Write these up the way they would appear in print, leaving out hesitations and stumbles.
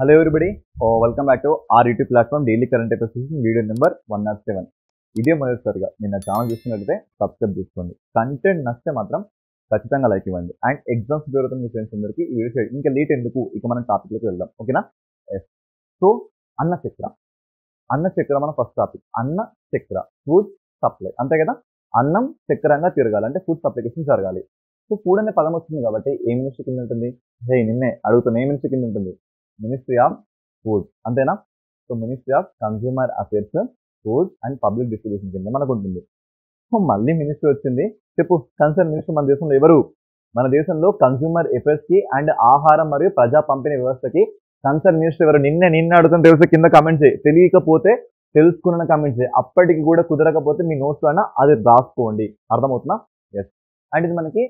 Hello everybody, welcome back to our YouTube platform Daily Current Affairs video number 107. ఇదే మొదటిసారిగా నిన్న channel చూస్తున్నట్లయితే subscribe చేసుకోండి. కంటెంట్ నచ్చితే మాత్రం ఖచ్చితంగా లైక్ ఇవ్వండి. అండ్ ఎగ్జామ్స్ జరుగుతున్న మీ ఫ్రెండ్స్ అందరికీ ఈ వీడియో ఇంకా లేట్ ఎందుకు ఇక మనం టాపిక్లోకి వెళ్దాం. ఓకేనా? ఎస్. సో అన్న చక్ర మన ఫస్ట్ టాపిక్. అన్న చక్ర ఫుడ్ సప్లై, అంతే కదా. అన్నం చక్రంగా తిరగాలి అంటే ఫుడ్ సప్లికేషన్ జరగాలి. సో ఫుడ్ అనే పదం వస్తుంది కాబట్టి ఏ మినిస్ట్రీ కింద ఉంటుంది? నిన్నే అడుగుతున్నా, ఏ మినిస్ట్రీ కింద ఉంటుంది? మినిస్ట్రీ ఆఫ్ ఫుడ్, అంతేనా? So ministry of consumer affairs, food and public distribution కింద మనకు ఉంటుంది. సో మళ్ళీ మినిస్ట్రీ వచ్చింది. చెప్పు, కన్సర్న్ మినిస్టర్ మన దేశంలో ఎవరు? మన దేశంలో కన్స్యూమర్ అఫేర్స్ కి అండ్ ఆహారం మరియు ప్రజా పంపిణీ వ్యవస్థకి కన్సర్న్ మినిస్టర్ ఎవరు? నిన్న అడుగుతాను తెలుసు, కింద కామెంట్ చేయి. తెలియకపోతే తెలుసుకున్న కామెంట్ చేయి. అప్పటికి కూడా కుదరకపోతే మీ నోట్స్ అయినా అది రాసుకోండి. అర్థమవుతుందా? ఎస్. అండ్ ఇది మనకి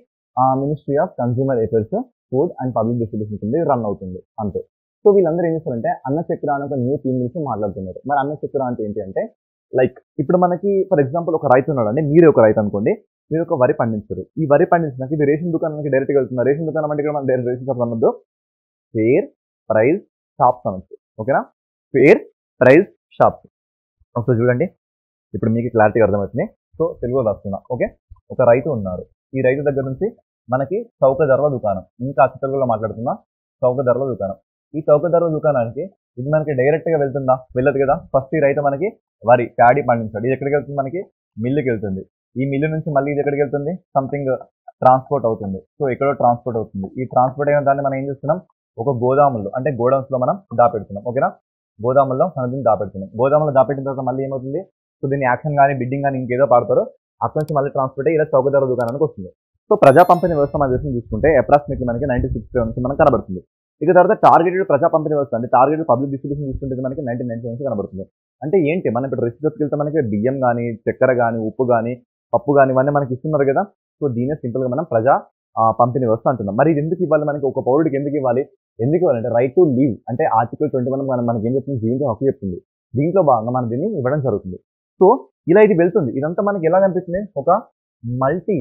ministry of consumer affairs, food and public distribution కింద రన్ అవుతుంది, అంతే. సో వీళ్ళందరూ ఏం చేస్తారంటే అన్న చక్ర అనే ఒక న్యూ థీమ్ గురించి మాట్లాడుతున్నారు. మరి అన్న చక్ర అంటే ఏంటి అంటే, లైక్ ఇప్పుడు మనకి ఫర్ ఎగ్జాంపుల్ ఒక రైతు ఉన్నాడు అండి. మీరే ఒక రైతు అనుకోండి. మీరు ఒక వరి పండించారు. ఈ వరి పండించినాక ఇది రేషన్ దుకాణానికి డైరెక్ట్గా వెళ్తున్నారు. రేషన్ దుకాణం అంటే ఇక్కడ మన రేషన్ షాప్ అనొద్దు, ఫేర్ ప్రైస్ షాప్స్ అనొచ్చు. ఓకేనా? Fair price shops. ఒకసారి చూడండి, ఇప్పుడు మీకు క్లారిటీగా అర్థమవుతుంది. సో తెలుగులో రాస్తున్నా. ఓకే, ఒక రైతు ఉన్నారు. ఈ రైతు దగ్గర నుంచి మనకి చౌక ధరల దుకాణం, ఇంకా తెలుగులో మాట్లాడుతున్నా, చౌక ధరల దుకాణం. ఈ చౌక ధరల దుకాణానికి ఇది మనకి డైరెక్ట్గా వెళ్తుందా? వెళ్ళదు కదా. ఫస్ట్ ఈ రైతు మనకి వరి ప్యాడీ పండించాడు. ఇది ఎక్కడికి వెళ్తుంది? మనకి మిల్లుకి వెళ్తుంది. ఈ మిల్లు నుంచి మళ్ళీ ఇది ఎక్కడికి వెళ్తుంది? సంథింగ్ ట్రాన్స్పోర్ట్ అవుతుంది. సో ఎక్కడో ట్రాన్స్పోర్ట్ అవుతుంది. ఈ ట్రాన్స్పోర్ట్ అయిన దాన్ని మనం ఏం చేస్తున్నాం? ఒక గోదాముల్లో అంటే గోడౌన్స్ లో మనం దాపెడుతున్నాం. ఓకేనా? గోదాముల్లో మనం దీన్ని దాపెడుతున్నాం. గోదాములో దాపెట్టిన తర్వాత మళ్ళీ ఏమవుతుంది? సో దీన్ని యాక్షన్ కానీ బిడ్డింగ్ కానీ ఇంకేదో పాడతారో అక్కడి నుంచి మళ్ళీ ట్రాన్స్పోర్ట్ అయ్యి ఇలా చౌక ధరల దుకాణానికి వస్తుంది. సో ప్రజా పంపిణీ వ్యవస్థ మన దేశం చూసుకుంటే అప్రాక్సిమేట్లీ మనకి 96 నుంచి మనకు కనబడుతుంది. ఇక తర్వాత టార్గెటెడ్ ప్రజా పంపిణీ వ్యవస్థ అంటే టార్గెటెడ్ పబ్లిక్ డిస్ట్రిబ్యూషన్ చూసుకుంటే మనకి 1990 నుంచి కనబడుతుంది. అంటే ఏంటి? మనం ఇప్పుడు రెసిపీకి వెళ్తే మనకి బియ్యం కానీ, చక్కెర కానీ, ఉప్పు కానీ, పప్పు కానీ ఇవన్నీ మనకి ఇస్తున్నారు కదా. సో దీనే సింపుల్గా మనం ప్రజా పంపిణీ వ్యవస్థ అంటున్నాం. మరి ఇది ఎందుకు ఇవ్వాలి? మనకి ఒక పౌరుడికి ఎందుకు ఇవ్వాలి? ఎందుకు ఇవ్వాలంటే రైట్ టు లీవ్ అంటే ఆర్టికల్ 21 మనకి ఏం చెప్తుంది? జీవితం హక్కు చెప్తుంది. దీంట్లో భాగంగా మనం దీన్ని ఇవ్వడం జరుగుతుంది. సో ఇలా ఇది వెళ్తుంది. ఇదంతా మనకి ఎలా కనిపిస్తుంది? ఒక మల్టీ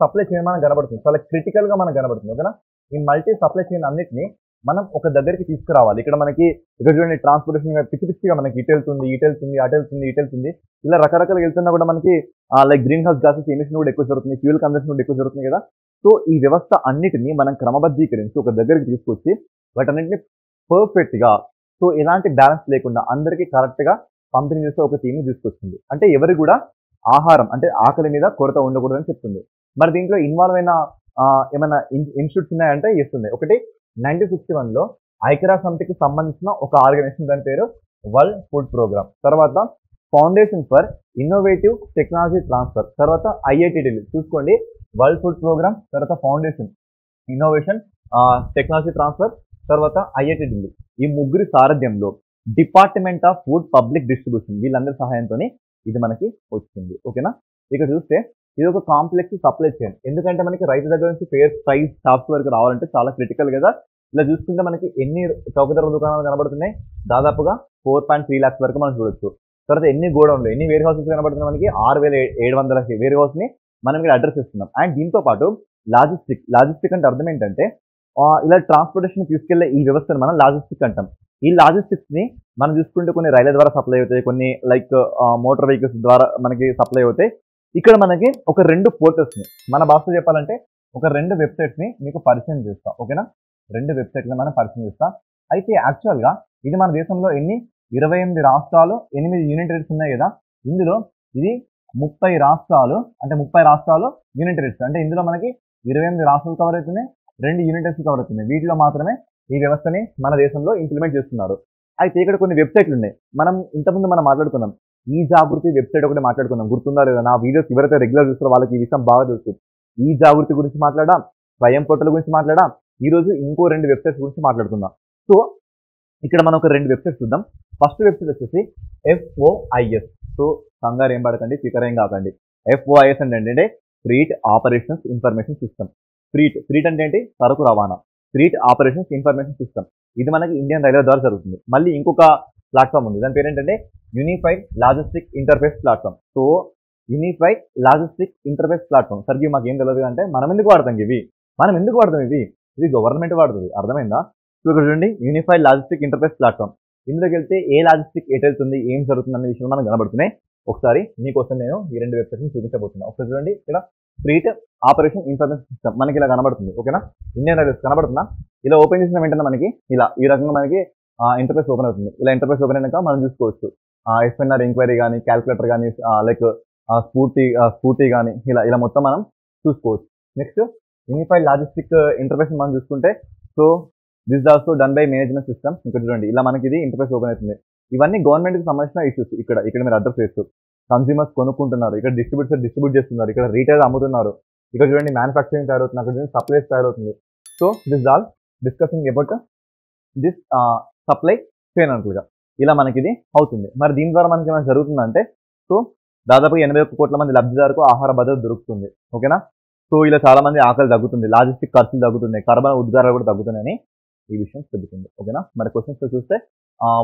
సప్లై చైన్ మనకు కనబడుతుంది. చాలా క్రిటికల్ గా మనకు కనబడుతుంది. ఓకేనా? ఈ మల్టీ సప్లై చైన్ అన్నిటిని మనం ఒక దగ్గరికి తీసుకురావాలి. ఇక్కడ మనకి ఇక్కడ చూడండి, ట్రాన్స్పోర్టేషన్ పిచ్చిగా మనకి ఇటు వెళ్తుంది, అటు వెళ్తుంది. ఇలా రకరకాలుగా వెళ్తున్నా కూడా మనకి like green house gases emission కూడా ఎక్కువ జరుగుతుంది, ఫ్యూయల్ కన్జంప్షన్ కూడా ఎక్కువ జరుగుతుంది కదా. సో ఈ వ్యవస్థ అన్నిటిని మనం క్రమబద్ధీకరించి ఒక దగ్గరికి తీసుకొచ్చి వాటన్నిటిని పర్ఫెక్ట్ గా, సో ఎలాంటి బ్యాలెన్స్ లేకుండా అందరికీ కరెక్ట్ గా పంపిణీ చేస్తే ఒక టీమ్ తీసుకొస్తుంది. అంటే ఎవరు కూడా ఆహారం అంటే ఆకలి మీద కొరత ఉండకూడదని చెప్తుంది. మరి దీంట్లో ఇన్వాల్వ్ అయిన ఏమైనా ఇన్స్టిట్యూట్స్ ఉన్నాయంటే ఇస్తుంది. ఒకటి 1961లో ఐక్యరాజ్య సమితికి సంబంధించిన ఒక ఆర్గనైజేషన్, దాని పేరు వరల్డ్ ఫుడ్ ప్రోగ్రామ్. తర్వాత foundation for innovative technology transfer, తర్వాత ఐఐటి ఢిల్లీ. చూసుకోండి, వరల్డ్ ఫుడ్ ప్రోగ్రామ్, తర్వాత ఫౌండేషన్ ఇన్నోవేషన్ టెక్నాలజీ ట్రాన్స్ఫర్, తర్వాత ఐఐటి ఢిల్లీ. ఈ ముగ్గురి సారథ్యంలో department of food public distribution వీళ్ళందరి సహాయంతో ఇది మనకి వచ్చింది. ఓకేనా? ఇక చూస్తే ఇది ఒక కాంప్లెక్స్ సప్లై చైన్. ఎందుకంటే మనకి రైతు దగ్గర నుంచి ఫేర్ ప్రైస్ షాప్స్ వరకు రావాలంటే చాలా క్రిటికల్ కదా. ఇలా చూసుకుంటే మనకి ఎన్ని చౌక ధరల దుకాణాలు కనబడుతున్నాయి? దాదాపుగా 4.3 lakhs వరకు మనం చూడొచ్చు. తర్వాత ఎన్ని గోడౌన్లు, ఎన్ని వేర్ హౌసెస్ కనబడుతున్నాయి? మనకి 6,700 వేర్ హౌస్ ని మనం ఇక్కడ అడ్రస్ ఇస్తున్నాం. అండ్ దీంతో పాటు లాజిస్టిక్ అంటే అర్థం ఏంటంటే ఇలా ట్రాన్స్పోర్టేషన్ తీసుకెళ్లే ఈ వ్యవస్థను మనం లాజిస్టిక్ అంటాం. ఈ లాజిస్టిక్స్ ని మనం చూసుకుంటే కొన్ని రైళ్ల ద్వారా సప్లై అవుతాయి, కొన్ని లైక్ మోటార్ వెహికల్స్ ద్వారా మనకి సప్లై అవుతాయి. ఇక్కడ మనకి ఒక 2 పోర్టల్స్ ని, మన భాషలో చెప్పాలంటే ఒక 2 వెబ్సైట్స్ ని మీకు పరిచయం చేస్తాం. ఓకేనా? 2 వెబ్సైట్లు మనం పరిచయం చేస్తాం. అయితే యాక్చువల్ గా ఇది మన దేశంలో 28 రాష్ట్రాలు, 8 యూనియన్ టెరిటరీస్ ఉన్నాయి కదా. ఇందులో ఇది 30 రాష్ట్రాలు, అంటే 30 రాష్ట్రాలు యూనియన్ టెరిటరీస్. అంటే ఇందులో మనకి 28 రాష్ట్రాలు కవర్ అవుతున్నాయి, 2 యూనియన్ టెరిటరీస్ కవర్ అవుతున్నాయి. వీటిలో మాత్రమే ఈ వ్యవస్థని మన దేశంలో ఇంప్లిమెంట్ చేస్తున్నారు. అయితే ఇక్కడ కొన్ని వెబ్సైట్లు ఉన్నాయి. మనం ఇంతకుముందు మనం మాట్లాడుకున్నాం, ఈ జాగృతి వెబ్సైట్ ఒకటి మాట్లాడుకున్నాం. గుర్తుందా లేదా? నా వీడియోస్ ఎవరైతే రెగ్యులర్ చూస్తారో వాళ్ళకి ఈ విషయం బాగా తెలుసు. ఈ జాగృతి గురించి మాట్లాడా, స్వయం పోర్టల్ గురించి మాట్లాడా. ఈ రోజు ఇంకో 2 వెబ్సైట్స్ గురించి మాట్లాడుకుందాం. సో ఇక్కడ మనం ఒక 2 వెబ్సైట్స్ చూద్దాం. ఫస్ట్ వెబ్సైట్ వచ్చేసి FOIS. సో కంగారు ఏం పడకండి, స్పీకర్ ఏం కాకండి. FOIS అంటే ఏంటంటే fleet operations information system. Fleet అంటే ఏంటి? సరుకు రవాణా. Fleet operations information system. ఇది మనకి ఇండియన్ రైల్వే ద్వారా జరుగుతుంది. మళ్ళీ ఇంకొక ప్లాట్ఫామ్ ఉంది, దాని పేరు ఏంటంటే unified logistic interface platform. So unified logistic interface platform సరిగ్గా మాకు ఏం తెలియదు అంటే మనం ఎందుకు వాడతాం ఇవి? ఇది గవర్నమెంట్ వాడుతుంది. అర్థమైందా? సో ఇక్కడ చూడండి యూనిఫైడ్ లాజిస్టిక్ ఇంటర్ఫేస్ ప్లాట్ఫామ్. ఇందులోకి వెళ్తే ఏ లాజిస్టిక్ ఎటు వెళ్తుంది, ఏం జరుగుతుంది అనే విషయం మనకు కనబడుతున్నాయి. ఒకసారి మీకోసం నేను ఈ 2 వెబ్సైట్ని చూపించబోతున్నాను. ఒకసారి చూడండి ఇక్కడ ఫ్లీట్ ఆపరేషన్ ఇన్ఫర్మేషన్ సిస్టమ్ మనకి ఇలా కనబడుతుంది. ఓకేనా, ఇండియన్ రైల్వేస్ కనబడుతుందా? ఇలా ఓపెన్ చేసిన వెంటనే మనకి ఇలా ఈ రకంగా మనకి ఇంటర్ఫేస్ ఓపెన్ అవుతుంది. ఇలా ఇంటర్ఫేస్ ఓపెన్ అయినాక మనం చూసుకోవచ్చు ఎస్ఎన్ఆర్ ఎంక్వైరీ కానీ, క్యాల్కులేటర్ కానీ, లైక్ స్ఫూర్తి కానీ ఇలా మొత్తం మనం చూసుకోవచ్చు. నెక్స్ట్ యూనిఫైడ్ లాజిస్టిక్ ఇంటర్ఫేస్ మనం చూసుకుంటే, so this also done by management system. ఇక్కడ చూడండి ఇలా మనకి ఇది ఇంటర్ఫేస్ ఓపెన్ అవుతుంది. ఇవన్నీ గవర్నమెంట్కి సంబంధించిన ఇష్యూస్. ఇక్కడ మీరు అడ్రస్ చేస్తూ కన్స్యూమర్స్ కొనుక్కుంటున్నారు, ఇక్కడ డిస్ట్రిబ్యూటర్స్ డిస్ట్రిబ్యూట్ చేస్తున్నారు, ఇక్కడ రీటైల్ అమ్ముతున్నారు, ఇక్కడ చూడండి మ్యానుఫ్యాక్చరింగ్ తయారవుతుంది, అక్కడ చూడండి సప్లైస్ తయారవుతుంది. So this all discussing about this supply chain అంటుగా ఇలా మనకి ఇది అవుతుంది. మరి దీని ద్వారా మనకి ఏమైనా జరుగుతుందంటే, సో దాదాపు 81 కోట్ల మంది లబ్ధిదారులకు ఆహార భద్రత దొరుకుతుంది. ఓకేనా, సో ఇలా చాలా మంది ఆకలి తగ్గుతుంది, లాజిస్టిక్ ఖర్చులు తగ్గుతున్నాయి, కర్బన ఉద్గారాలు కూడా తగ్గుతున్నాయని ఈ విషయం చెబుతుంది. ఓకేనా, మరి క్వశ్చన్స్ చూస్తే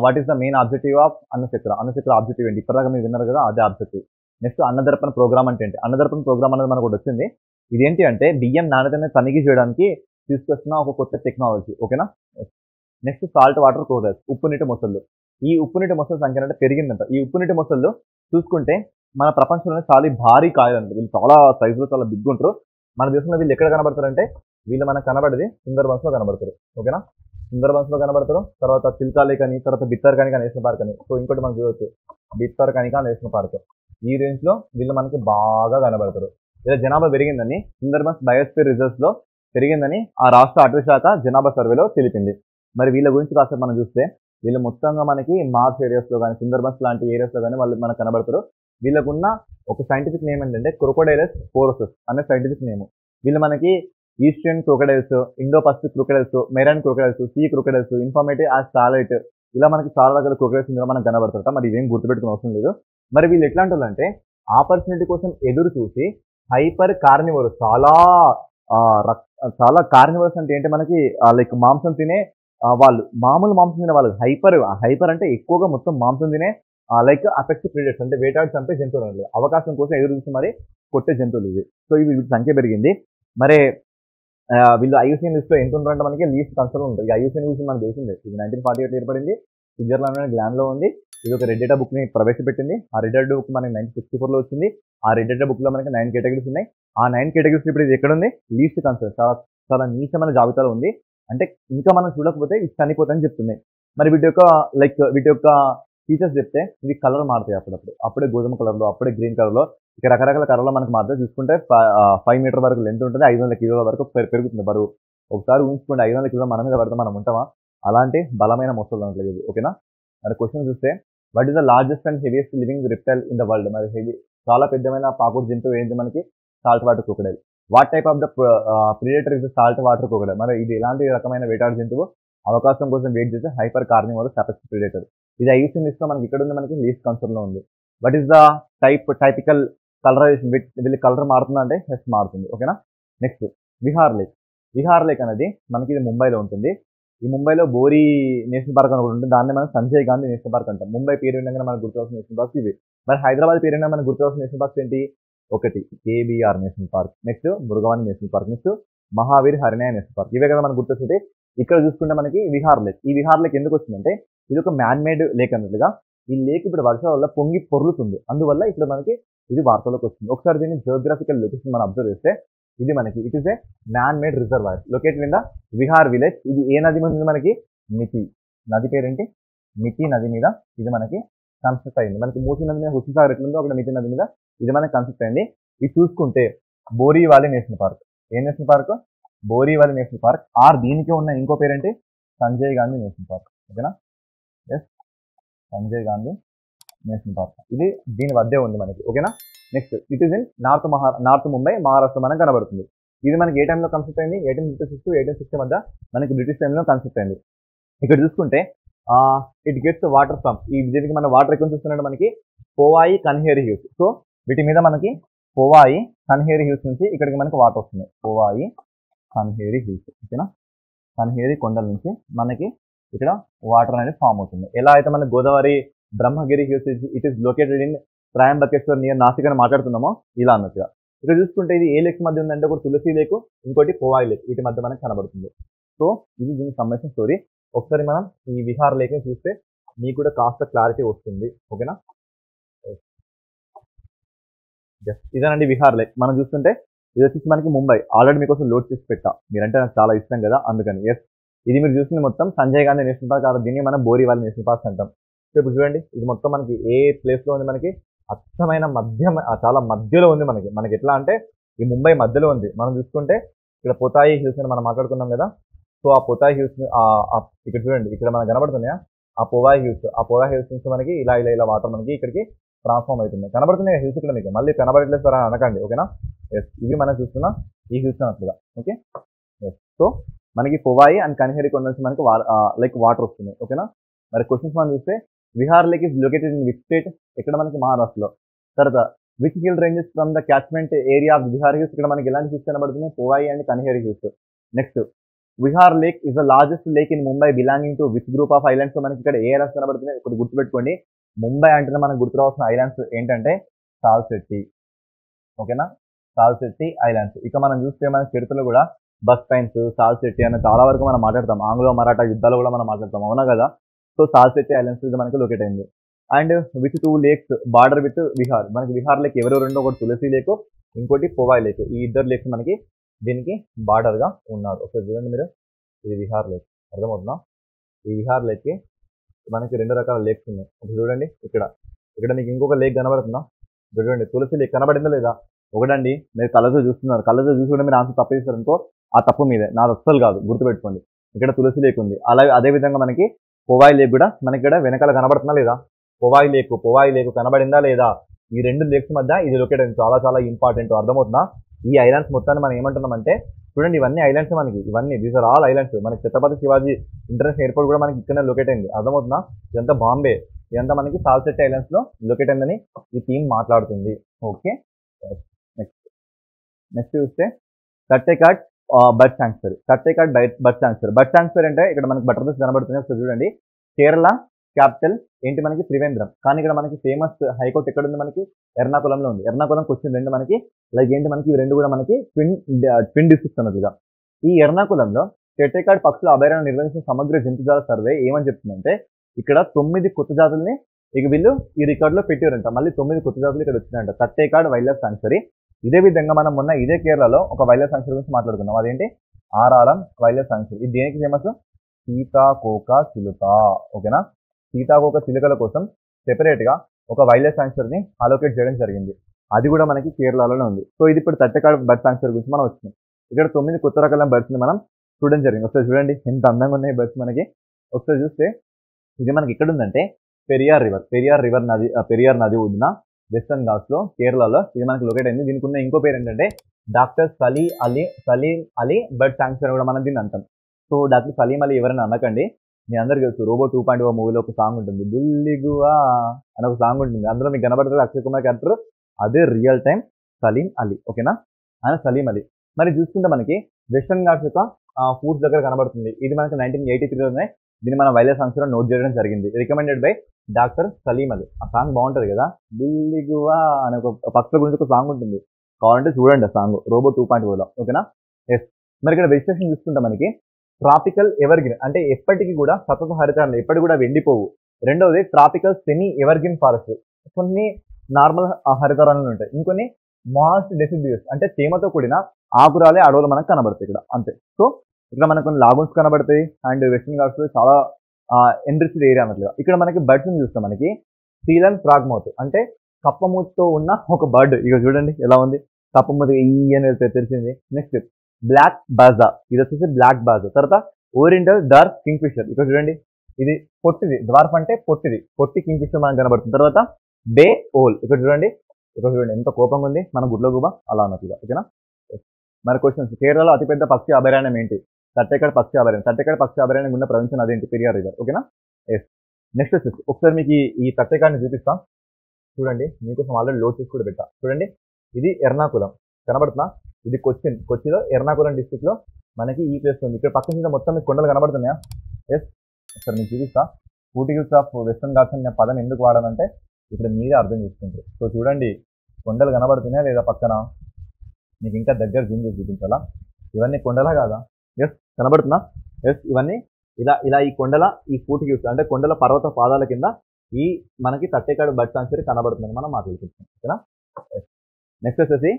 what is the main objective of Annachakra objective ఏంటి? ఇప్పటిదాకా మీరు విన్నారు కదా, అదే ఆబ్జెక్టివ్. నెక్స్ట్ అన్నదర్పణ ప్రోగ్రామ్ అంటే ఏంటి? అన్నదర్పణ ప్రోగ్రామ్ అనేది మనకు వచ్చింది. ఇదేంటి అంటే బియ్యం నాణ్యతని తనిఖీ చేయడానికి తీసుకొస్తున్న ఒక కొత్త టెక్నాలజీ. ఓకేనా, నెక్స్ట్ సాల్ట్ వాటర్ క్రొకడైల్స్, ఉప్పు నీటి మొసళ్ళు. ఈ ఉప్పు నీటి మొసళ్ళ సంఖ్య అంటే పెరిగిందంట. ఈ ఉప్పు నీటి మొసళ్ళు చూసుకుంటే మన ప్రపంచంలోనే చాలా భారీ కాయలంట. వీళ్ళు చాలా సైజులో చాలా బిగ్ ఉంటారు. మన దేశంలో వీళ్ళు ఎక్కడ కనబడతారంటే, వీళ్ళు మనకు కనబడేది సుందర్బన్స్లో కనబడతారు. ఓకేనా, సుందర్బన్స్లో కనబడతారు. తర్వాత చిల్కా లేక్ అని, తర్వాత బిత్తర్కనికా నేషనల్ పార్క్ అని. సో ఇంకోటి మనం చూడవచ్చు బిత్తర్కనికా నేషనల్ పార్క్. ఈ రేంజ్ లో వీళ్ళు మనకి బాగా కనబడతారు. ఇలా జనాభా పెరిగిందని సుందర్బన్స్ బయోస్ఫియర్ రిజర్వ్స్ లో పెరిగిందని ఆ రాష్ట్ర అటవీ శాఖ జనాభా సర్వేలో తెలిపింది. మరి వీళ్ళ గురించి కాసేపు మనం చూస్తే, వీళ్ళు మొత్తంగా మనకి మార్చ్ ఏరియాస్ లో కానీ, సుందర్బన్స్ లాంటి ఏరియాస్ లో కానీ వాళ్ళు మనకు కనబడతారు. వీళ్ళకున్న ఒక సైంటిఫిక్ నేమ్ ఏంటంటే క్రొకోడైలస్ పోరోసస్ అనే సైంటిఫిక్ నేమ్. వీళ్ళు మనకి eastern crocodiles, Indo Pacific crocodiles, marine crocodiles, sea crocodiles, informative ఆ స్టాలైట్, ఇలా మనకి చాలా రకాల క్రొకడైల్స్ ఇందులో మనకు కనబడతారట. మరి ఇవేం గుర్తుపెట్టుకునే అవసరం లేదు. మరి వీళ్ళు ఎట్లాంటి వాళ్ళు అంటే ఆపర్చునిటీ కోసం ఎదురు చూసి హైపర్ కార్నివోరస్, చాలా కార్నివోరస్ అంటే ఏంటి మనకి లైక్ మాంసం తినే వాళ్ళు, మామూలు మాంసం తినే వాళ్ళు. హైపర్ అంటే ఎక్కువగా మొత్తం మాంసం తినే లైక్ అఫెక్టివ్ ప్రిడేటర్స్ అంటే వేటాడి చంపే జంతువులు. అవకాశం కోసం ఎదురు చూసి మరి కొట్టే జంతువులు ఇవి. సో ఇవి వీటి సంఖ్య పెరిగింది. మరి వీళ్ళు ఐయుసిఎన్ లిస్ట్ లో ఎంత ఉంటారంటే మనకి లీస్ట్ కన్సర్న్ ఉంటుంది. ఈ ఐయుసిఎన్ లిస్ట్ మనకు తెలిసిందే, ఇది 1948 ఏర్పడింది. స్విట్జర్లాండ్ అనే గ్లాండ్ లో ఉంది. ఇది ఒక రెడ్ డేటా బుక్ ని ప్రవేశపెట్టింది. ఆ రెడ్ డేటా బుక్ మనకి 1964 లో వచ్చింది. ఆ రెడ్ డేటా బుక్ లో మనకి 9 కేటగిరీస్ ఉన్నాయి. ఆ 9 కేటగిరీస్ ఇప్పుడు ఇది ఎక్కడ ఉంది? లీస్ట్ కన్సర్న్, చాలా చాలా నీచమైన జాబితాలో ఉంది. అంటే ఇంకా మనం చూడకపోతే ఇది చనిపోతాయని చెప్తున్నాయి. మరి వీటి యొక్క ఫీచర్స్ చెప్తే ఇవి కలర్ మారుతాయి అప్పుడప్పుడు. అప్పుడే గోధుమ కలర్ లో, అప్పుడే గ్రీన్ కలర్ లో, ఇక రకరకాల కలర్లో మనకి మారుతాయి. చూసుకుంటే 5 మీటర్ వరకు లెంత్ ఉంటుంది, 500 కిలోల వరకు పెరుగుతుంది బరువు. ఒకసారి ఊహించుకోండి 500 కిలోలు మన మీద పడితే మనం ఉంటామా? అలాంటి బలమైన మొసళ్ళు దాంట్లో ఇది. ఓకేనా, మరి క్వశ్చన్ చూస్తే what is the largest and heaviest living reptile in the world? మరి చాలా పెద్దమైన పాకుడు జంతువు ఏంటి మనకి? Salt water crocodile. What type of the predator is the salt water crocodile? మరి ఇది ఎలాంటి రకమైన వేటాడు జంతువు? అవకాశం కోసం వెయిట్ చేసే హైపర్ కార్నివోరస్ అపెక్స్ ప్రిడేటర్. ఇది ఐయుసిఎన్ లిస్ట్ లో మనకి ఇక్కడ ఉంది, మనకి లీస్ట్ కన్సర్న్ లో ఉంది. What is the typical colourisation? వీళ్ళకి కలర్ మారుతుందా అంటే ఎస్ మారుతుంది. ఓకేనా, నెక్స్ట్ విహార్ లేక్ అనేది మనకి ఇది ముంబైలో ఉంటుంది. ఈ ముంబైలో బోరీ నేషనల్ పార్క్ అని ఒకటి ఉంటుంది. దాన్ని మనం సంజయ్ గాంధీ నేషనల్ పార్క్ అంటాం. ముంబై పేరు వినగానే మనకు గుర్తువస్తున్న నేషనల్ పార్క్స్ ఇవి. మరి హైదరాబాద్ పేరు వినగానే మనకు గుర్తువస్తున్న నేషనల్ పార్క్స్ ఏంటి? ఒకటి KBR national park, next Mrugavani national park, next Mahavir Harinaya national park. ఇవే కదా మనకు గుర్తొచ్చేది. ఇక్కడ చూసుకుంటే మనకి విహార్ లేక్. ఈ విహార్ లేక్ ఎందుకు వచ్చిందంటే ఇది ఒక మ్యాన్ మేడ్ లేక్ అన్నట్లుగా. ఈ లేక్ ఇప్పుడు వర్షాల వల్ల పొంగి పొర్లుతుంది, అందువల్ల ఇప్పుడు మనకి ఇది వార్తలోకి వచ్చింది. ఒకసారి దీన్ని జియోగ్రఫికల్ లొకేషన్ మనం అబ్జర్వ్ చేస్తే ఇది మనకి it is a man made reservoir located in the Vihar village. ఇది ఏ నది మీద మనకి? మితి నది పేరేంటి? మితి నది మీద ఇది మనకి కన్స్ట్రక్ట్ అయింది. మనకి మూసీ నది మీద హుస్సేన్ సాగర్ ఎట్లుందో అక్కడ మితి నది మీద ఇది మనకి కన్స్ట్రక్ట్ అయింది. ఇది చూసుకుంటే బోరీవాలి నేషనల్ పార్క్. ఏ national park? Borivali national park. దీనికి ఉన్న ఇంకో పేరేంటి? Sanjay Gandhi national park. ఓకేనా, yes Sanjay Gandhi national park. ఇది దీని వద్దే ఉంది మనకి. ఓకేనా, next it is in north Mumbai, Maharashtra మనకు కనబడుతుంది. ఇది మనకి ఏ టైంలో కన్స్ట్రక్ట్ అయింది? 1856 to 1860 మధ్య మనకి బ్రిటిష్ టైంలో కన్స్ట్రక్ట్ అయింది. ఇక్కడ చూసుకుంటే ఇట్ గెట్స్ వాటర్ ఫ్రమ్, ఈ దీనికి మన వాటర్ ఎక్కడ చూస్తున్నాడు? మనకి పోవాయి కన్హేరి హిల్స్. సో వీటి మీద మనకి పోవాయి కన్హేరి హిల్స్ నుంచి ఇక్కడికి మనకి వాటర్ వస్తుంది. పోవాయి కన్హేరి హిల్స్. ఓకేనా, కన్హేరి కొండల నుంచి మనకి ఇక్కడ వాటర్ అనేది ఫామ్ అవుతుంది. ఎలా అయితే మనకి Godavari Brahmagiri hills it is located in Trimbakeshwar near Nashik అని మాట్లాడుతున్నామో ఇలా అన్నట్టుగా. ఇక్కడ చూసుకుంటే ఇది ఏ లేక్ మధ్య ఉందంటే ఒకటి తులసి లేక్, ఇంకోటి పోవాయి లేక్. వీటి మధ్య మనకి కనబడుతుంది. సో ఇది దీనికి సంబంధించిన స్టోరీ. ఒకసారి మనం ఈ విహార్ లేక్ని చూస్తే మీకు కూడా కాస్త క్లారిటీ వస్తుంది. ఓకేనా? ఇదేనండి విహార్ లేక్. మనం చూస్తుంటే ఇది వచ్చేసి మనకి ముంబై. ఆల్రెడీ మీకోసం లోడ్ చేసి పెట్టా. మీరంటే నాకు చాలా ఇష్టం కదా, అందుకని. ఇది మీరు చూసింది మొత్తం సంజయ్ గాంధీ నేషనల్ పార్క్, కాబట్టి దీన్ని మనం బోరీవాల్ నేషనల్ పార్క్ అంటాం. సో ఇప్పుడు చూడండి, ఇది మొత్తం మనకి ఏ ప్లేస్లో ఉంది, మనకి అచ్చమైన చాలా మధ్యలో ఉంది. మనకి ఎట్లా అంటే ఈ ముంబై మధ్యలో ఉంది. మనం చూసుకుంటే ఇక్కడ పొతాయి హిల్స్ అని మనం మాట్లాడుకున్నాం కదా. సో ఆ పొతాయి హిల్స్ ఇక్కడ చూడండి, ఇక్కడ మనకు కనబడుతున్నాయా ఆ పొవాయి హిల్స్ నుంచి మనకి ఇలా వాటర్ మనకి ఇక్కడికి ట్రాన్స్ఫార్మ్ అవుతుంది. కనబడుతున్నాయి హిల్స్ ఇక్కడ మీకు, మళ్ళీ కనబడట్లేదు సార్ అని అనకండి. ఓకేనా? ఇవి మనం చూస్తున్న ఈ హిల్స్ అన్నట్లుగా. ఓకే. సో మనకి పొవాయి అండ్ కన్హేరి కొండ నుంచి మనకి లైక్ వాటర్ వస్తుంది. ఓకేనా? మరి క్వశ్చన్స్ మనం చూస్తే Vihar lake is located in which state? ఇక్కడ మనకి మహారాష్ట్రలో. తర్వాత which hill ranges from the catchment area of Vihar hills? ఇక్కడ మనకి ఎలాంటి హిల్స్ కనబడుతున్నాయి? Powai and Kanheri hills. Next Vihar lake is the largest lake in Mumbai belonging to which group of islands? మనకి ఇక్కడ ఏ ఐలాండ్స్ కనబడుతున్నాయి? ఒకటి గుర్తుపెట్టుకోండి, ముంబై అంటేనే మనకు గుర్తు రావాల్సిన ఐలాండ్స్ ఏంటంటే సాల్సెట్టి. ఓకేనా? సాల్సెట్టి ఐలాండ్స్. ఇక మనం చూస్తే మన చరిత్రలో కూడా బస్టైన్స్, సాల్సెట్టి అని చాలా వరకు మనం మాట్లాడతాం. ఆంగ్లో మరాఠా యుద్ధాలు కూడా మనం మాట్లాడతాం, అవునా కదా? సో సాల్సెట్టి ఐలాండ్స్ ఇది మనకి లొకేట్ అయింది. And with 2 lakes border with Vihar. మనకి విహార్ లేక్ ఎవరు రెండు, ఒకటి తులసి లేక్, ఇంకోటి పొవాయి లేక్. ఈ ఇద్దరు లేక్స్ మనకి దీనికి బార్డర్ గా ఉన్నారు. ఒకసారి చూడండి మీరు, ఇది విహార్ లేక్. అర్థమవుతుందా? ఈ విహార్ లేక్కి మనకి 2 రకాల లేక్స్ ఉన్నాయి. చూడండి, ఇక్కడ మీకు ఇంకొక లేక్ కనబడుతుందా? చూడండి, తులసి లేక్ కనబడిందా లేదా? ఒకటండి, మీరు కళ్ళతో చూస్తున్నారు. కళ్ళతో చూసి కూడా మీరు ఆన్సర్ తప్పేస్తారు అనుకో, ఆ తప్పు మీదే, నాది అస్సలు కాదు, గుర్తుపెట్టుకోండి. ఇక్కడ తులసి లేక్ ఉంది. అలాగే అదేవిధంగా మనకి పొవాయి లేక్ కూడా మనకి ఇక్కడ వెనకాల కనబడుతుందా లేదా? పొవాయి లేక్ కనబడిందా లేదా? ఈ 2 లేక్స్ మధ్య ఇది లొకేట్ అయింది. చాలా చాలా ఇంపార్టెంట్. అర్థమవుతుందా? ఈ ఐలాండ్స్ మొత్తాన్ని మనం ఏమంటున్నామంటే, చూడండి ఇవన్నీ ఐలాండ్స్ మనకి, దీస్ ఆర్ ఆల్ ఐలాండ్స్. మనకి ఛత్రపతి శివాజీ ఇంటర్నేషనల్ ఎయిర్పోర్ట్ కూడా మనకి ఇక్కడనే లొకేట్ అయింది. అర్థమవుతుందా? ఇదంతా బాంబే, ఇదంతా మనకి సాల్సెట్టి ఐలాండ్స్ లో లొకేట్ అయిందని ఈ టీం మాట్లాడుతుంది. ఓకే. నెక్స్ట్ చూస్తే తట్టేకాడ్ బర్డ్ శాంక్చురీ. బర్డ్ శాంక్చురీ అంటే ఇక్కడ మనకి బటర్ఫ్లైస్ కనబడుతున్నాయి. సో చూడండి, కేరళ క్యాపిటల్ ఏంటి మనకి త్రివేంద్రం. కానీ ఇక్కడ మనకి ఫేమస్ హైకోర్టు ఎక్కడ ఉంది? మనకి ఎర్నాకుళంలో ఉంది. ఎర్నాకుళం క్వశ్చన్ 2 మనకి లైక్ ఏంటి మనకి ఇవి 2 కూడా మనకి ట్విన్ డిస్ట్రిక్ట్స్ అన్నదిగా. ఈ ఎర్నాకుళంలో టెట్టేకాడ్ పక్షుల అభయారణ్యం నిర్వహించిన సమగ్ర జంతుజాల సర్వే ఏమని చెప్తుందంటే, ఇక్కడ 9 కొత్త జాతుల్ని ఇక వీళ్ళు ఈ రికార్డులో పెట్టారంట. మళ్ళీ 9 కొత్త జాతులు ఇక్కడ వచ్చినాయంట. తట్టేకాడ్ వైల్డ్ లైఫ్ శాంక్చురీ. ఇదే విధంగా మనం మొన్న ఇదే కేరళలో ఒక వైల్డ్ లైఫ్ శాంక్చురీ గురించి మాట్లాడుకున్నాం. అదేంటి? ఆరాలం వైల్డ్ లైఫ్ శాంక్చురీ. ఇది దేనికి ఫేమస్? సీతాకోక చిలుక. ఓకేనా? సీతాకోక చిలుకల కోసం సెపరేట్ గా ఒక వైల్డ్ లైఫ్ శాంక్చురీని అలోకేట్ చేయడం జరిగింది. అది కూడా మనకి కేరళలోనే ఉంది. సో ఇది ఇప్పుడు తట్టేకాడ్ బర్డ్ శాంక్చురీ గురించి మనం వచ్చింది. ఇక్కడ 9 కొత్త రకాల బర్డ్స్ ని మనం చూడడం జరిగింది. ఒకసారి చూడండి ఎంత అందంగా ఉన్నాయి బర్డ్స్ మనకి. ఒకసారి చూస్తే ఇది మనకి ఎక్కడ ఉందంటే పెరియార్ నది ఉన్న వెస్టర్న్ ఘాట్స్ లో కేరళలో ఇది మనకి లొకేట్ అయింది. దీనికి ఉన్న ఇంకో పేరు ఏంటంటే doctor Salim Ali bird sanctuary కూడా మనం దీన్ని అంటాం. సో డాక్టర్ సలీం అలీ ఎవరైనా అనకండి, మీ అందరికీ తెలుసు, రోబో 2.0 మూవీలో ఒక సాంగ్ ఉంటుంది, బుల్లిగువా అని ఒక సాంగ్ ఉంటుంది. అందులో మీకు కనబడుతుంది అక్షయ్ కుమార్ క్యారెక్టర్, అదే రియల్ టైం సలీం అలీ. ఓకేనా? ఆయన సలీం అలీ. మరి చూసుకుంటే మనకి వెస్టర్న్ ఘాట్స్ యొక్క ఫూడ్స్ దగ్గర కనబడుతుంది. ఇది మనకి 1983లోనే దీన్ని మన వైల్డ్ లైఫ్ శాంక్చురీలో నోట్ చేయడం జరిగింది. Recommended by doctor Salim Ali. ఆ సాంగ్ బాగుంటుంది కదా, బుల్లిగువా అనే ఒక పక్షుల గురించి ఒక సాంగ్ ఉంటుంది. కావాలంటే చూడండి ఆ సాంగ్, రోబో 2.0లో. ఓకేనా? మరి ఇక్కడ వెజిటేషన్ చూసుకుంటే మనకి ట్రాపికల్ ఎవర్గ్రీన్, అంటే ఎప్పటికీ కూడా సతత హరితాలు, ఎప్పటికి కూడా వెండిపోవు. రెండవది ట్రాపికల్ సెమీ ఎవర్గ్రీన్ ఫారెస్ట్, కొన్ని నార్మల్ హరితారాలు ఉంటాయి. ఇంకొన్ని మాస్ట్ డెసిడ్యూస్, అంటే తేమతో కూడిన ఆకురాలే అడవులు మనకు కనబడతాయి ఇక్కడ, అంతే. సో ఇక్కడ మనకు కొన్ని లాగూన్స్ కనబడతాయి. అండ్ వెస్టర్న్ ఘాట్స్ చాలా ఎన్రిచ్డ్ ఏరియా అన్నట్లుగా. ఇక్కడ మనకి బర్డ్స్ చూస్తాం, మనకి సీలన్ ఫ్రాగ్మౌత్, అంటే కప్పమూతితో ఉన్న ఒక బర్డ్. ఇక చూడండి ఎలా ఉంది, కప్పమూతి ఈ అని తెరిచింది. నెక్స్ట్ బ్లాక్ బాజా, ఇది వచ్చేసి బ్లాక్ బాజా. తర్వాత ఓరియంటల్ డార్క్ కింగ్ ఫిషర్, ఇక్కడ చూడండి ఇది పొట్టిది, డ్వార్ఫ్ అంటే పొట్టి కింగ్ ఫిషర్ మనకు కనబడుతుంది. తర్వాత బే ఓల్, ఇక్కడ చూడండి ఎంత కోపంగా ఉంది మన గుడ్ల గుబ అలా అన్నట్టుగా. ఓకేనా? మరి క్వశ్చన్స్, కేరళలో అతిపెద్ద పక్షి అభయారణ్యం ఏంటి? తట్టేకాడ్ పక్షి అభయారణ్యం. తట్టేకాడ్ పక్షి అభయారణ్యం గుండా ప్రవహించిన అదేంటి? పెరియార్ రివర్. ఓకేనా? నెక్స్ట్ వచ్చేసి ఒకసారి మీకు ఈ తట్టేకాడ్ని చూపిస్తాం. చూడండి, మీకోసం ఆల్రెడీ లోడ్ చేసి కూడా పెట్టా. చూడండి, ఇది ఎర్నాకుళం కనబడుతున్నా, ఇది కొచ్చిలో ఎర్నాకుళం డిస్ట్రిక్ట్ లో మనకి ఈ ప్లేస్ ఉంది. ఇక్కడ పక్కన నుంచి మొత్తం మీకు కొండలు కనబడుతున్నాయా? ఒకసారి మీకు చూపిస్తా. ఫూటిహిల్స్ ఆఫ్ వెస్టర్న్ ఘాట్స్ అనే పదం ఎందుకు వాడానంటే ఇప్పుడు మీరే అర్థం చేసుకుంటారు. సో చూడండి, కొండలు కనబడుతున్నాయా లేదా పక్కన? మీకు ఇంకా దగ్గర జూమ్ చేసి చూపించాలా? ఇవన్నీ కొండలా కాదా? కనబడుతున్నా? ఎస్ ఇవన్నీ ఇలా ఇలా ఈ కొండల ఈ ఫూట్కి అంటే కొండల పర్వత పాదాల కింద ఈ మనకి తట్టేకాడు బట్ సాంచురీ కనబడుతుందని మనం మాట్లాడుకుంటున్నాం ఓకేనా. నెక్స్ట్ వచ్చేసి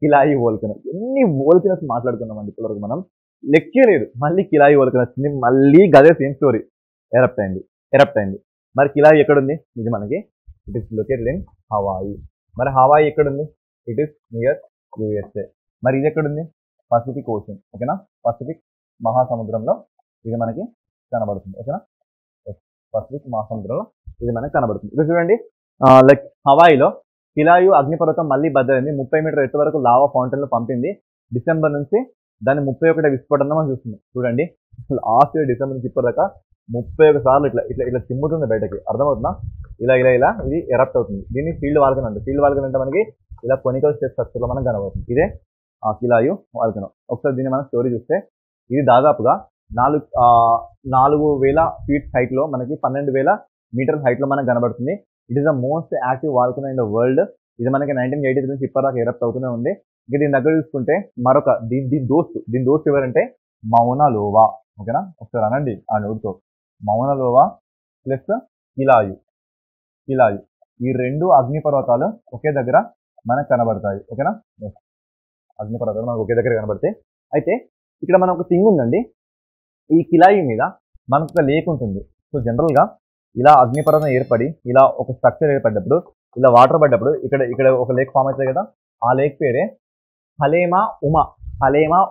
కిలాయి వోల్కనస్. ఎన్ని వోల్కనస్ మాట్లాడుకున్నామండి ఇప్పటివరకు మనం, లెక్కే లేదు. మళ్ళీ కిలాయి వోల్కనస్ వచ్చింది, మళ్ళీ గదే సేమ్ స్టోరీ. ఎరప్ట్ అయింది. మరి కిలాయి ఎక్కడుంది? ఇది మనకి it is located in Hawaii. మరి హవాయి ఎక్కడుంది? It is near USA. మరి ఇది ఎక్కడుంది? పసిఫిక్ ఓషన్ ఓకేనా. పసిఫిక్ మహాసముద్రంలో ఇది మనకి కనబడుతుంది ఓకేనా. పసిఫిక్ మహాసముద్రంలో ఇది మనకి కనబడుతుంది. ఇక్కడ చూడండి లైక్ హవాయిలో కిలాయు అగ్నిపర్వతం మళ్ళీ బద్దలైంది. 30 మీటర్ ఎత్తు వరకు లావా ఫౌంటైన్లు పంపింది. డిసెంబర్ నుంచి దాన్ని 31 విస్ఫోటనం మనం చూస్తుంది. చూడండి లాస్ట్ ఇయర్ డిసెంబర్ నుంచి ఇప్పటిదాకా 31 సార్లు ఇట్లా ఇట్లా ఇట్లా చిమ్ముతుంది బయటకి. అర్థమవుతుందా? ఇలా ఇది ఎరప్ట్ అవుతుంది. దీన్ని ఫీల్డ్ వాల్కన్ అంటే, ఫీల్డ్ వాల్కన్ అంటే మనకి ఇలా కొనికల్ స్టేట్ స్ట్రక్చర్లో మనకు కనబడుతుంది. ఇదే కిలాయు వాల్కన్. ఒకసారి దీన్ని మనం స్టోరీ చూస్తే ఇది దాదాపుగా 4,000 ఫీట్స్ హైట్లో మనకి 12,000 మీటర్స్ హైట్లో మనకు కనబడుతుంది. It is the most active volcano in the world. ఇది మనకి 1983 నుంచి ఇప్పటిదాకా ఎరప్ట్ అవుతూనే ఉంది. ఇక దీని దగ్గర చూసుకుంటే మరొక దీని దోస్త్ ఎవరంటే మౌనా లోవా ఓకేనా. ఒకసారి అనండి ఆ నోటితో, మౌనా లోవా ప్లస్ కిలాయు. ఈ రెండు అగ్నిపర్వతాలు ఒకే దగ్గర మనకు కనబడతాయి ఓకేనా. అగ్నిపర్వతాలు మనకు ఒకే దగ్గర కనబడతాయి. అయితే ఇక్కడ మనం ఒక థింగ్ ఉందండి, ఈ కిలాయి మీద మనకు ఒక లేక్ ఉంటుంది. సో జనరల్గా ఇలా అగ్నిపర్వతం ఏర్పడి ఇలా ఒక స్ట్రక్చర్ ఏర్పడ్డప్పుడు, ఇలా వాటర్ పడ్డప్పుడు ఇక్కడ ఒక లేక్ ఫామ్ అవుతుంది కదా. ఆ లేక్ పేరే హలేమా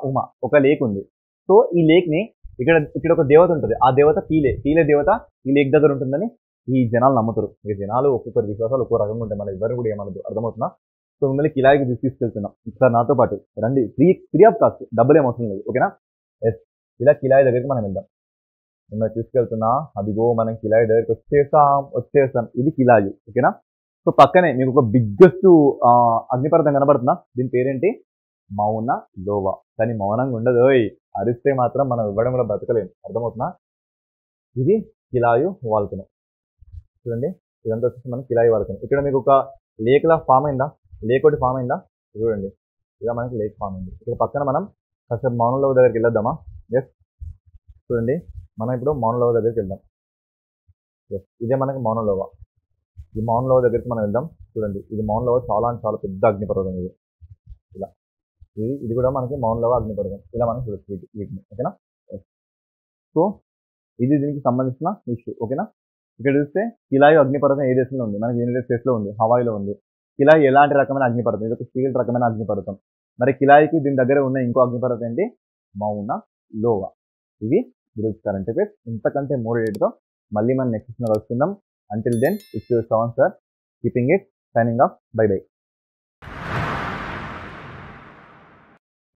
ఉమా ఒక లేక్ ఉంది. సో ఈ లేక్ని ఇక్కడ ఒక దేవత ఉంటుంది. ఆ దేవత పీలే దేవత ఈ లేక్ దగ్గర ఉంటుందని ఈ జనాలు నమ్ముతారు. ఈ జనాలు ఒక్కొక్కరి విశ్వాసాలు ఒక్కో రకంగా ఉంటాయి, మన ఇద్దరు కూడా ఏమన్నది అర్థమవుతున్నా. సో మిమ్మల్ని కిలాయికి తీసుకెళ్తున్నాం ఇక్కడ నాతో పాటు రండి. ఫ్రీ ఆఫ్ కాస్ట్, డబ్బులు ఏం అవసరం లేదు ఓకేనా. ఎస్ ఇలా కిలాయి దగ్గరికి మనం వెళ్దాం. మిమ్మల్ని తీసుకెళ్తున్నా. అదిగో మనం కిలాయి దగ్గరికి వచ్చేసాం. ఇది కిలాయి ఓకేనా. సో పక్కనే మీకు ఒక బిగ్గెస్ట్ అగ్నిపర్వతం కనబడుతుందా? దీని పేరేంటి? మౌనా లోవా. కానీ మౌనంగా ఉండదు, అరిస్తే మాత్రం మనం ఇవ్వడం కూడా బతకలేము. అర్థమవుతుందా? ఇది కిలాయు వాల్కనో. చూడండి ఇదంతా వచ్చేసి మనం కిలాయి వాల్కనో. ఇక్కడ మీకు ఒక లేక్ లా ఫామ్ అయిందా? లేక్ ఒకటి ఫామ్ అయిందా? చూడండి ఇలా మనకి లేక్ ఫామ్ అయింది. ఇక్కడ పక్కన మనం కాసేపు మౌనా లోవా దగ్గరికి వెళ్ళొద్దామా? ఎస్ చూడండి మనం ఇప్పుడు మౌనా లోవా దగ్గరికి వెళ్దాం. ఎస్ ఇదే మనకి మౌనా లోవా. ఈ మౌనా లోవా దగ్గరికి మనం వెళ్దాం. చూడండి ఇది మౌనా లోవా చాలా పెద్ద అగ్నిపర్వతం. ఇది ఇలా ఇది కూడా మనకి మౌనా లోవా అగ్నిపర్వతం. ఇలా మనం చూడొచ్చు వీటిని ఓకేనా. సో ఇది దీనికి సంబంధించిన ఇష్యూ ఓకేనా. ఇక్కడ చూస్తే కిలాయు అగ్నిపర్వతం ఏ దేశంలో ఉంది? మనకి యునైటెడ్ స్టేట్స్లో ఉంది, హవాయిలో ఉంది. కిలాయి ఎలాంటి రకమైన అగ్నిపర్వతం? ఇది ఒక స్టీల్ రకమైన అగ్నిపర్వతం. మరి కిలాయికి దీని దగ్గర ఉన్న ఇంకో అగ్నిపర్వతం ఏంటి? మౌనా లోవా. ఇవి ఈరోజు కరెంట్ అఫైర్స్. ఇంతకంటే మోర్ రేట్తో మళ్ళీ మనం నెక్స్ట్ కలుసుకుందాం. Until then it's your Shravan sir, keeping it, signing off, bye by.